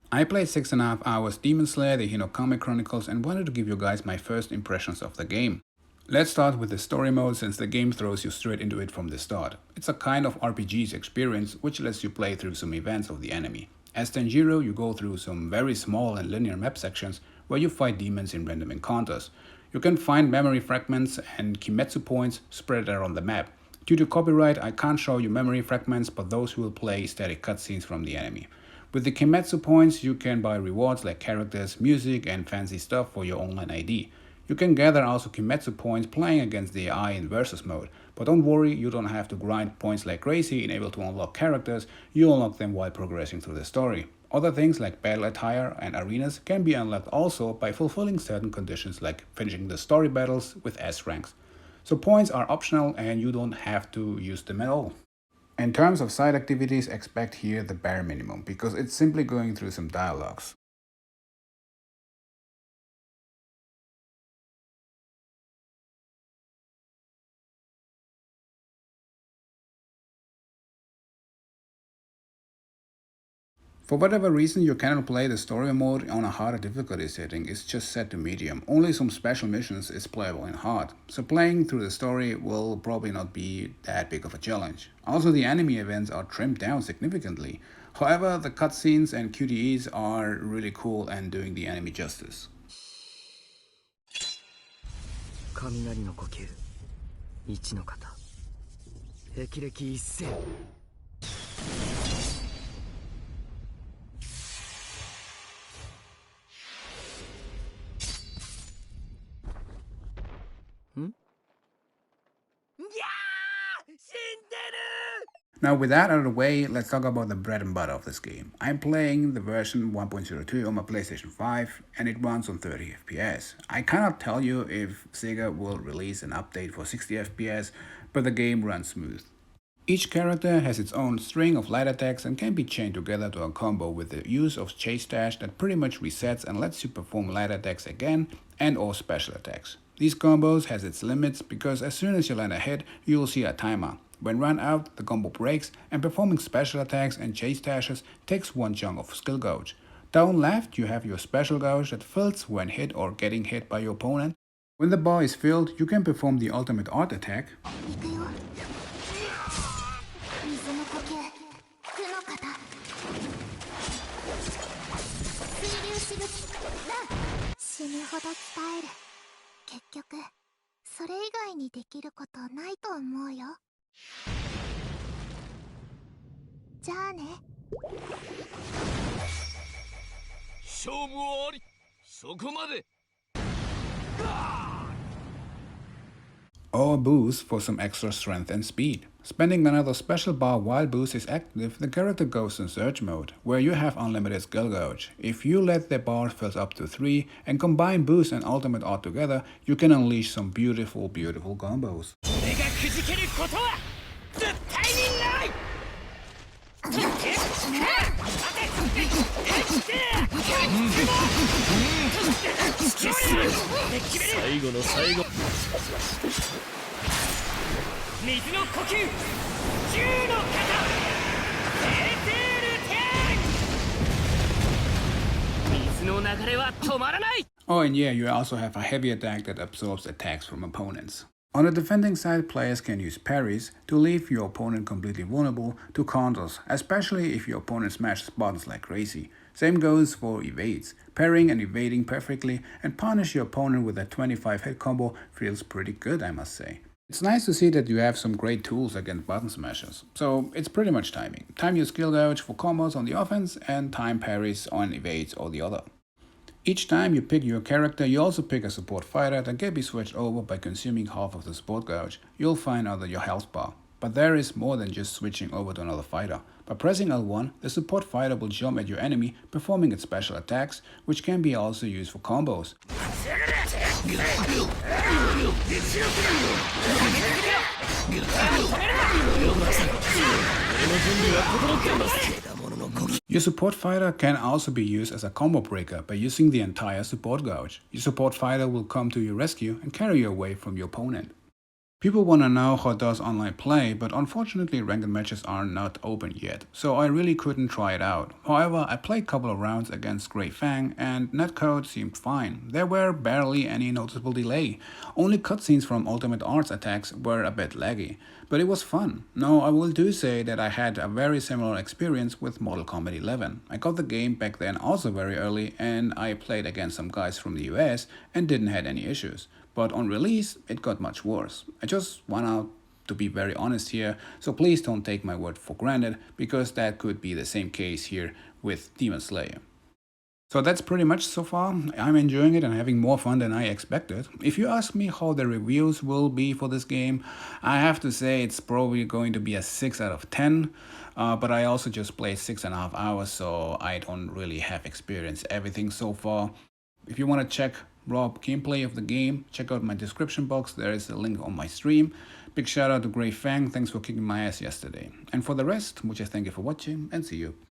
I played 6.5 hours Demon Slayer the Hinokami Chronicles and wanted to give you guys my first impressions of the game. Let's start with the story mode since the game throws you straight into it from the start. It's a kind of RPG's experience which lets you play through some events of the enemy. As Tanjiro, you go through some very small and linear map sections where you fight demons in random encounters. You can find memory fragments and Kimetsu points spread around the map. Due to copyright, I can't show you memory fragments, but those will play static cutscenes from the enemy. With the Kimetsu points, you can buy rewards like characters, music, and fancy stuff for your online ID. You can gather also Kimetsu points playing against the AI in versus mode, but don't worry, you don't have to grind points like crazy in able to unlock characters, you unlock them while progressing through the story. Other things like battle attire and arenas can be unlocked also by fulfilling certain conditions like finishing the story battles with S ranks. So points are optional and you don't have to use them at all. In terms of side activities, expect here the bare minimum because it's simply going through some dialogues. For whatever reason, you cannot play the story mode on a harder difficulty setting, it's just set to medium. Only some special missions is playable in hard, so playing through the story will probably not be that big of a challenge. Also, the enemy events are trimmed down significantly. However, the cutscenes and QTEs are really cool and doing the enemy justice. 雷の呼吸一の型霹靂一閃 Now with that out of the way, let's talk about the bread and butter of this game. I'm playing the version 1.02 on my PlayStation 5 and it runs on 30 FPS. I cannot tell you if Sega will release an update for 60 FPS, but the game runs smooth. Each character has its own string of light attacks and can be chained together to a combo with the use of chase dash that pretty much resets and lets you perform light attacks again and or special attacks. These combos has its limits because as soon as you land a hit, you will see a timer. When run out, the combo breaks and performing special attacks and chase dashes takes one chunk of skill gauge. Down left, you have your special gauge that fills when hit or getting hit by your opponent. When the bar is filled, you can perform the ultimate art attack. Or a boost for some extra strength and speed. Spending another special bar while boost is active, the character goes in search mode, where you have unlimited skill gauge. If you let the bar fill up to 3 and combine boost and ultimate art together, you can unleash some beautiful combos. Oh, and yeah, you also have a heavy attack that absorbs attacks from opponents. On the defending side, players can use parries to leave your opponent completely vulnerable to counters, especially if your opponent smashes buttons like crazy. Same goes for evades. Parrying and evading perfectly and punish your opponent with a 25 hit combo feels pretty good, I must say. It's nice to see that you have some great tools against button smashers. So it's pretty much timing. Time your skill gauge for combos on the offense and time parries on evades or the other. Each time you pick your character, you also pick a support fighter that can be switched over by consuming half of the support gauge. You'll find under your health bar. But there is more than just switching over to another fighter. By pressing L1, the support fighter will jump at your enemy, performing its special attacks, which can be also used for combos. Your support fighter can also be used as a combo breaker by using the entire support gauge. Your support fighter will come to your rescue and carry you away from your opponent. People want to know how does online play, but unfortunately ranked matches are not open yet, so I really couldn't try it out. However, I played a couple of rounds against Grey Fang and netcode seemed fine. There were barely any noticeable delay. Only cutscenes from Ultimate Arts attacks were a bit laggy, but it was fun. Now I will do say that I had a very similar experience with Mortal Kombat 11. I got the game back then also very early and I played against some guys from the US and didn't have any issues. But on release, it got much worse. I just want to be very honest here, so please don't take my word for granted, because that could be the same case here with Demon Slayer. So that's pretty much so far. I'm enjoying it and having more fun than I expected. If you ask me how the reviews will be for this game, I have to say it's probably going to be a 6 out of 10. But I also just played 6.5 hours, so I don't really have experienced everything so far. If you want to check raw gameplay of the game, check out my description box. There is a link on my stream. Big shout out to Grey Fang. Thanks for kicking my ass yesterday. And for the rest, muchas thank you for watching and see you.